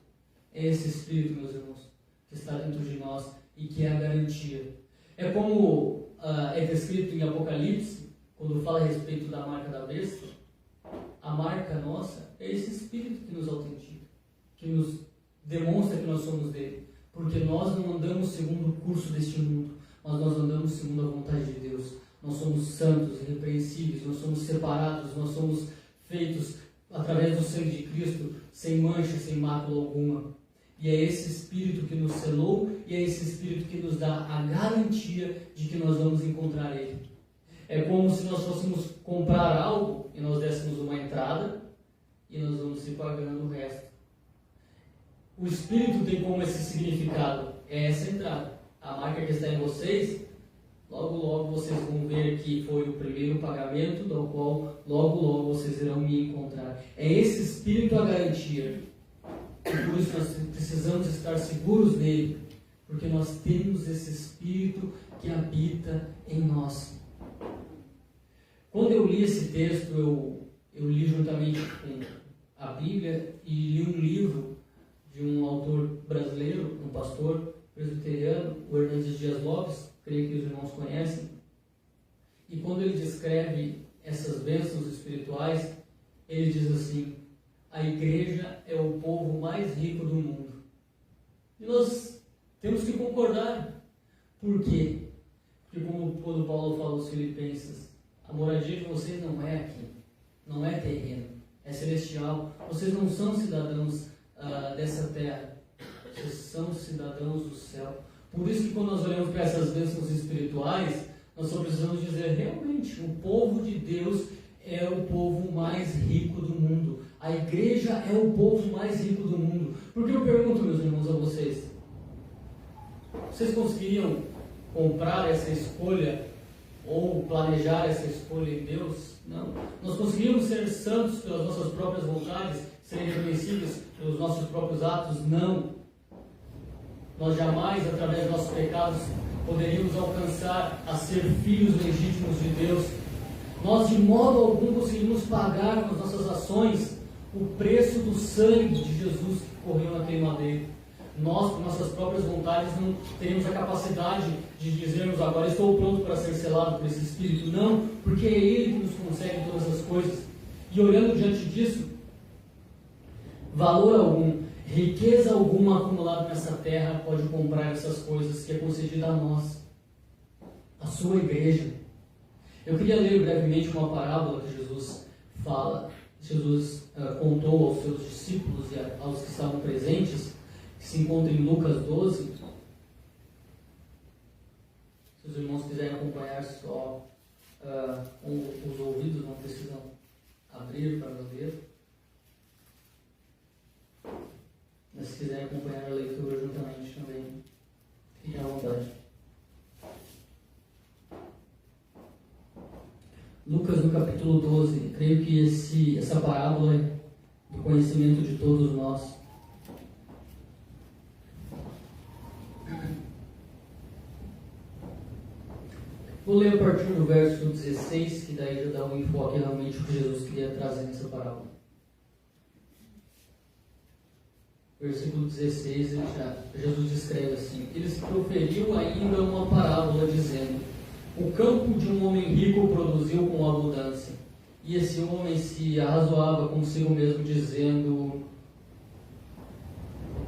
É esse Espírito, meus irmãos, que está dentro de nós e que é a garantia. É como é descrito em Apocalipse, quando fala a respeito da marca da besta. A marca nossa é esse Espírito que nos autentica, que nos demonstra que nós somos dele. Porque nós não andamos segundo o curso deste mundo, mas nós andamos segundo a vontade de Deus. Nós somos santos, irrepreensíveis, nós somos separados, nós somos feitos através do sangue de Cristo, sem mancha, sem mácula alguma. E é esse Espírito que nos selou e é esse Espírito que nos dá a garantia de que nós vamos encontrar Ele. É como se nós fôssemos comprar algo e nós dessemos uma entrada e nós vamos ir pagando o resto. O Espírito tem como esse significado, é essa entrada. A marca que está em vocês, logo vocês vão ver que foi o primeiro pagamento, do qual logo vocês irão me encontrar. É esse Espírito a garantia. Por isso nós precisamos estar seguros nele, porque nós temos esse Espírito que habita em nós. Quando eu li esse texto, eu li juntamente com a Bíblia e li um livro de um autor brasileiro, um pastor presbiteriano, o Hernandes Dias Lopes, creio que os irmãos conhecem. E quando ele descreve essas bênçãos espirituais, ele diz assim: a igreja é o povo mais rico do mundo. E nós temos que concordar. Por quê? Porque como quando Paulo fala aos Filipenses, a moradia de vocês não é aqui, não é terreno, é celestial. Vocês não são cidadãos dessa terra, vocês são cidadãos do céu. Por isso que quando nós olhamos para essas bênçãos espirituais, nós só precisamos dizer, realmente, o povo de Deus é o povo mais rico do mundo. A igreja é o povo mais rico do mundo. Porque eu pergunto, meus irmãos, a vocês: vocês conseguiriam comprar essa escolha ou planejar essa escolha em Deus? Não. Nós conseguiríamos ser santos pelas nossas próprias vontades, ser reconhecidos pelos nossos próprios atos? Não. Nós jamais, através dos nossos pecados, poderíamos alcançar a ser filhos legítimos de Deus. Nós, de modo algum, conseguimos pagar com as nossas ações o preço do sangue de Jesus que correu naquele madeiro. Nós, por nossas próprias vontades, não teríamos a capacidade de dizermos: agora estou pronto para ser selado por esse Espírito. Não, porque é Ele que nos concede todas as coisas. E olhando diante disso, valor algum, riqueza alguma acumulada nessa terra pode comprar essas coisas que é concedida a nós, a sua igreja. Eu queria ler brevemente uma parábola que Jesus fala. Jesus contou aos seus discípulos e aos que estavam presentes, que se encontra em Lucas 12. Se os irmãos quiserem acompanhar só com os ouvidos, não precisam abrir para ler. Mas se quiserem acompanhar a leitura juntamente também, fiquem à vontade. Lucas, no capítulo 12, creio que essa parábola é do conhecimento de todos nós. Vou ler a partir do verso 16, que daí já dá um enfoque realmente o que Jesus queria trazer nessa parábola. Versículo 16, Jesus descreve assim: eles proferiu ainda uma parábola, dizendo: o campo de um homem rico produziu com abundância. E esse homem se arrazoava consigo mesmo, dizendo: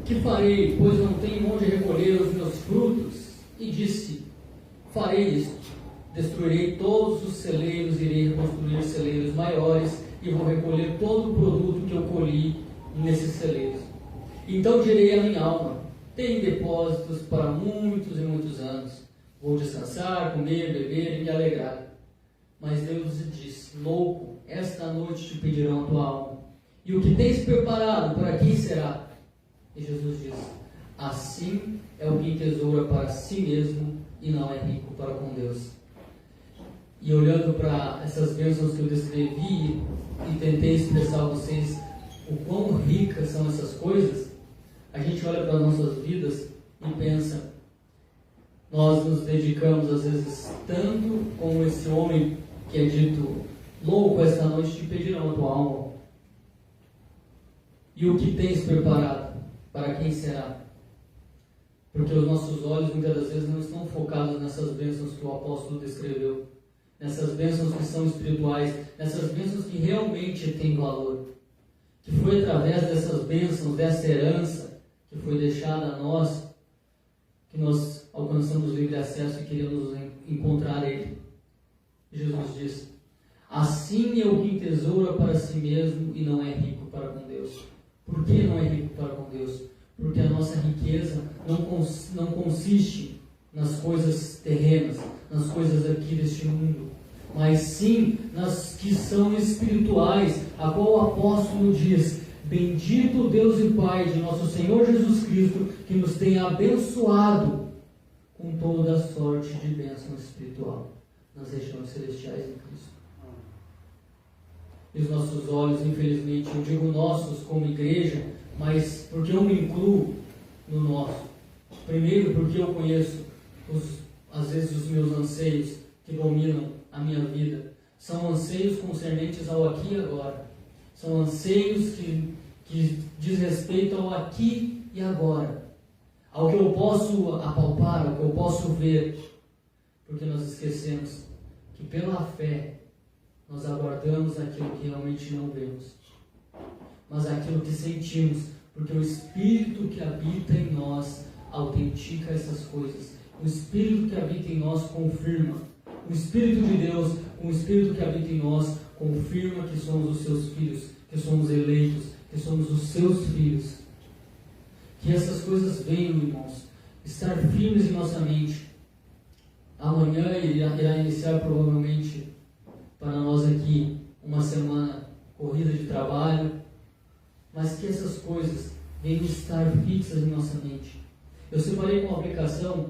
que farei, pois não tenho onde recolher os meus frutos? E disse: farei isto, destruirei todos os celeiros, irei reconstruir celeiros maiores, e vou recolher todo o produto que eu colhi nesses celeiros. Então direi à minha alma: tenho depósitos para muitos e muitos anos. Vou descansar, comer, beber e me alegrar. Mas Deus disse: louco, esta noite te pedirão a tua alma. E o que tens preparado, para quem será? E Jesus disse: assim é o que tesoura para si mesmo e não é rico para com Deus. E olhando para essas bênçãos que eu descrevi e tentei expressar a vocês o quão ricas são essas coisas, a gente olha para as nossas vidas e pensa, nós nos dedicamos às vezes tanto como esse homem que é dito louco esta noite, te pedirão a tua alma. E o que tens preparado? Para quem será? Porque os nossos olhos muitas das vezes não estão focados nessas bênçãos que o apóstolo descreveu, nessas bênçãos que são espirituais, nessas bênçãos que realmente têm valor. Que foi através dessas bênçãos, dessa herança que foi deixada a nós, que nós alcançamos livre acesso e queremos encontrar Ele. Jesus diz: assim é o que entesoura para si mesmo e não é rico para com Deus. Por que não é rico para com Deus? Porque a nossa riqueza não consiste nas coisas terrenas, nas coisas aqui deste mundo, mas sim nas que são espirituais, a qual o apóstolo diz: bendito Deus e Pai de nosso Senhor Jesus Cristo, que nos tem abençoado com toda a sorte de bênção espiritual nas regiões celestiais em Cristo. E os nossos olhos, infelizmente, eu digo nossos como igreja, mas porque eu me incluo no nosso. Primeiro, porque eu conheço, às vezes, os meus anseios que dominam a minha vida. São anseios concernentes ao aqui e agora. São anseios que diz respeito ao aqui e agora. Ao que eu posso apalpar, ao que eu posso ver. Porque nós esquecemos que pela fé nós aguardamos aquilo que realmente não vemos, mas aquilo que sentimos, porque o Espírito que habita em nós autentica essas coisas. O Espírito que habita em nós confirma. O Espírito de Deus, o Espírito que habita em nós, confirma que somos os seus filhos, que somos eleitos, que somos os seus filhos. Que essas coisas venham, irmãos, estar firmes em nossa mente. Amanhã irá iniciar provavelmente para nós aqui uma semana corrida de trabalho, mas que essas coisas venham estar fixas em nossa mente. Eu separei com a aplicação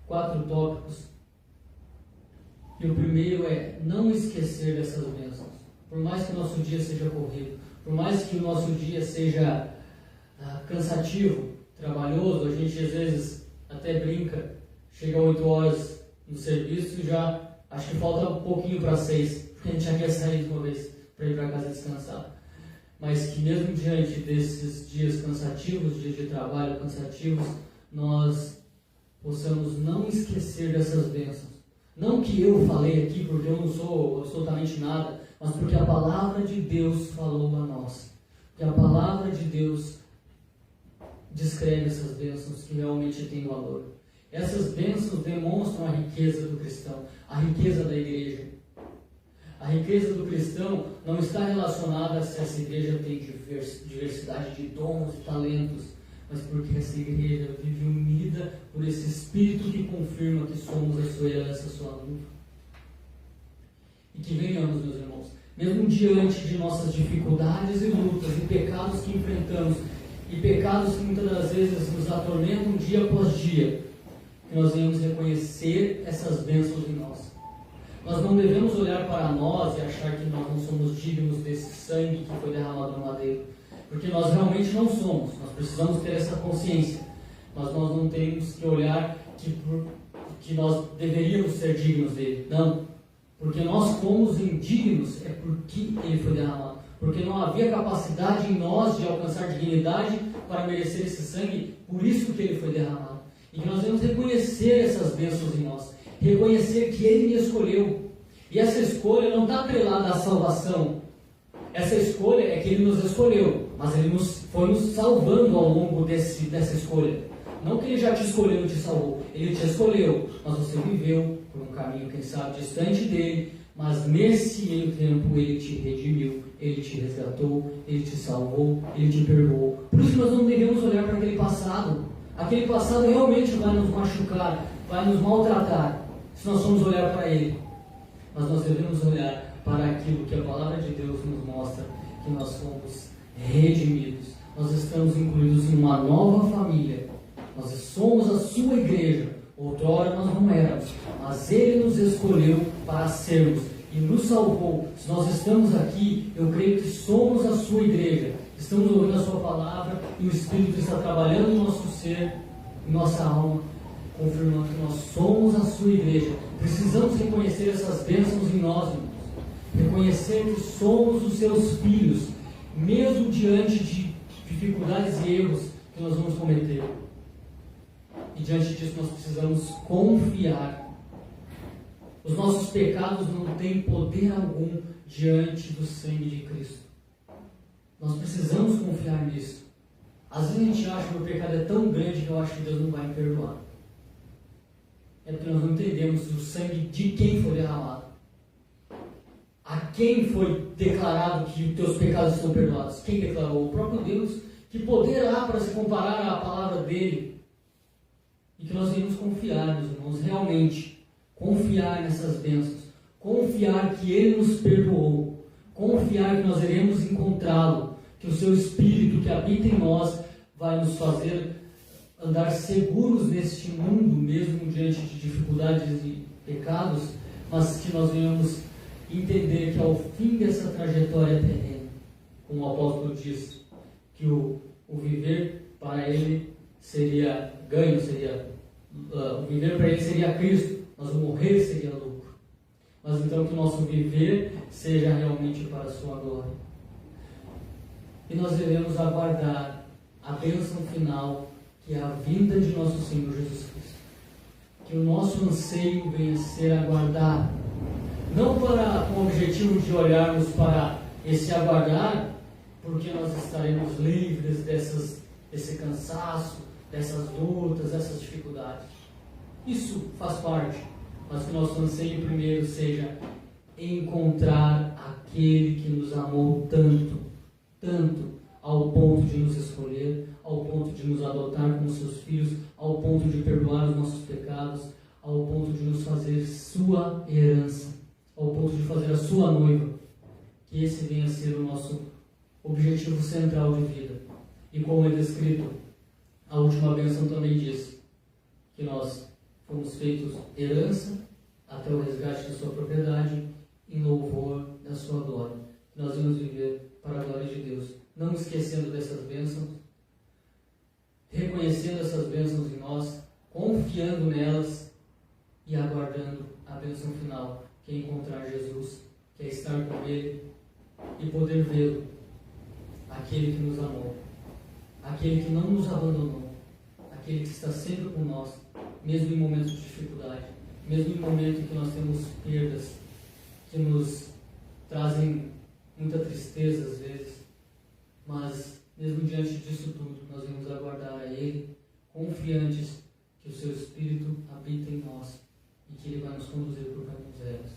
4 tópicos. E o primeiro é não esquecer dessas bênçãos. Por mais que o nosso dia seja corrido, por mais que o nosso dia seja cansativo, trabalhoso, a gente às vezes até brinca, chega 8 horas no serviço e já acho que falta um pouquinho para 6, porque a gente já quer sair de uma vez para ir para casa descansar. Mas que mesmo diante desses dias cansativos, dias de trabalho cansativos, nós possamos não esquecer dessas bênçãos. Não que eu falei aqui porque eu não sou absolutamente nada, mas porque a palavra de Deus falou a nós. Porque a palavra de Deus descreve essas bênçãos que realmente têm valor. Essas bênçãos demonstram a riqueza do cristão, a riqueza da igreja. A riqueza do cristão não está relacionada a se essa igreja tem diversidade de dons e talentos, mas porque essa igreja vive unida por esse Espírito que confirma que somos a sua herança, a sua luta. E que venhamos, meus irmãos, mesmo diante de nossas dificuldades e lutas e pecados que enfrentamos, e pecados que muitas das vezes nos atormentam dia após dia, que nós venhamos reconhecer essas bênçãos em nós. Nós não devemos olhar para nós e achar que nós não somos dignos desse sangue que foi derramado no madeiro, porque nós realmente não somos. Nós precisamos ter essa consciência, mas nós não temos que olhar que nós deveríamos ser dignos dele. Não, porque nós fomos indignos é porque ele foi derramado, porque não havia capacidade em nós de alcançar dignidade para merecer esse sangue, por isso que ele foi derramado. E que nós devemos reconhecer essas bênçãos em nós, reconhecer que ele me escolheu, e essa escolha não está atrelada à salvação. Essa escolha é que ele nos escolheu, mas ele foi nos salvando ao longo dessa escolha. Não que ele já te escolheu e te salvou, ele te escolheu, mas você viveu por um caminho, quem sabe, distante dele, mas nesse meio tempo ele te redimiu, ele te resgatou, ele te salvou, ele te perdoou. Por isso nós não devemos olhar para aquele passado. Aquele passado realmente vai nos machucar, vai nos maltratar, se nós formos olhar para ele. Mas nós devemos olhar para aquilo que a palavra de Deus nos mostra, que nós fomos redimidos. Nós estamos incluídos em uma nova família. Nós somos a sua igreja. Outrora nós não éramos, mas ele nos escolheu para sermos e nos salvou. Se nós estamos aqui, eu creio que somos a sua igreja. Estamos ouvindo a sua palavra e o Espírito está trabalhando em nosso ser, em nossa alma, confirmando que nós somos a sua igreja. Precisamos reconhecer essas bênçãos em nós, irmãos. Reconhecer que somos os seus filhos, mesmo diante de dificuldades e erros que nós vamos cometer. E diante disso nós precisamos confiar. Os nossos pecados não têm poder algum diante do sangue de Cristo. Nós precisamos confiar nisso. Às vezes a gente acha que o pecado é tão grande que eu acho que Deus não vai me perdoar. É porque nós não entendemos o sangue de quem foi derramado. A quem foi declarado que os teus pecados estão perdoados? Quem declarou? O próprio Deus. Que poder há para se comparar à palavra dele? E que nós devemos confiar, meus irmãos, realmente. Confiar nessas bênçãos. Confiar que ele nos perdoou. Confiar que nós iremos encontrá-lo. Que o seu Espírito que habita em nós vai nos fazer andar seguros neste mundo, mesmo diante de dificuldades e pecados, mas que nós venhamos entender que ao fim dessa trajetória terrena, como o apóstolo diz, que o viver para ele seria ganho, o viver para ele seria Cristo, mas o morrer seria lucro. Mas então que o nosso viver seja realmente para a sua glória. E nós devemos aguardar a bênção final, que é a vinda de nosso Senhor Jesus Cristo. Que o nosso anseio venha a ser aguardado, não com o objetivo de olharmos para esse aguardar, porque nós estaremos livres desse cansaço, dessas lutas, dessas dificuldades. Isso faz parte, mas que o nosso anseio primeiro seja encontrar aquele que nos amou tanto, ao ponto de nos escolher, ao ponto de nos adotar como seus filhos, ao ponto de perdoar os nossos pecados, ao ponto de nos fazer sua herança, ao ponto de fazer a sua noiva. Que esse venha a ser o nosso objetivo central de vida. E como é descrito, a última bênção também diz que nós fomos feitos herança até o resgate da sua propriedade, em louvor da sua glória. Nós vamos viver para a glória de Deus, não esquecendo dessas bênçãos, reconhecendo essas bênçãos em nós, confiando nelas e aguardando a bênção final, que é encontrar Jesus, que é estar com Ele e poder vê-lo, aquele que nos amou, aquele que não nos abandonou, aquele que está sempre com nós, mesmo em momentos de dificuldade, mesmo em momentos em que nós temos perdas, que nos trazem muita tristeza às vezes, mas mesmo diante disso tudo, nós vamos aguardar a Ele, confiantes que o seu Espírito habita em nós e que Ele vai nos conduzir por caminhos retos.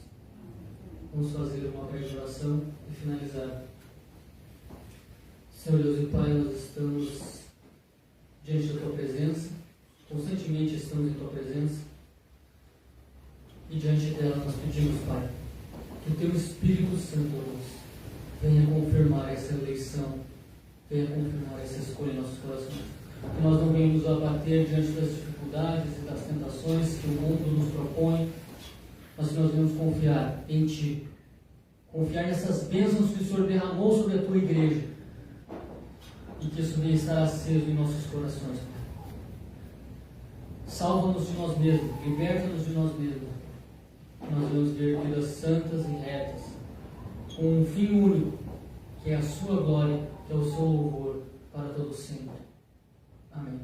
Vamos fazer uma breve oração e finalizar. Senhor Deus e Pai, nós estamos diante da Tua presença, constantemente estamos em Tua presença, e diante dela nós pedimos, Pai, que o Teu Espírito Santo, Deus, venha confirmar essa eleição, venha confirmar essa escolha em nossos corações. Que nós não venhamos nos abater diante das dificuldades e das tentações que o mundo nos propõe, mas que nós venhamos confiar em Ti, confiar nessas bênçãos que o Senhor derramou sobre a Tua igreja, e que isso venha estar aceso em nossos corações. Salva-nos de nós mesmos, liberta-nos de nós mesmos, que nós vamos ver vidas santas e retas, com um fim único, que é a sua glória, que é o seu louvor para todo sempre. Amém.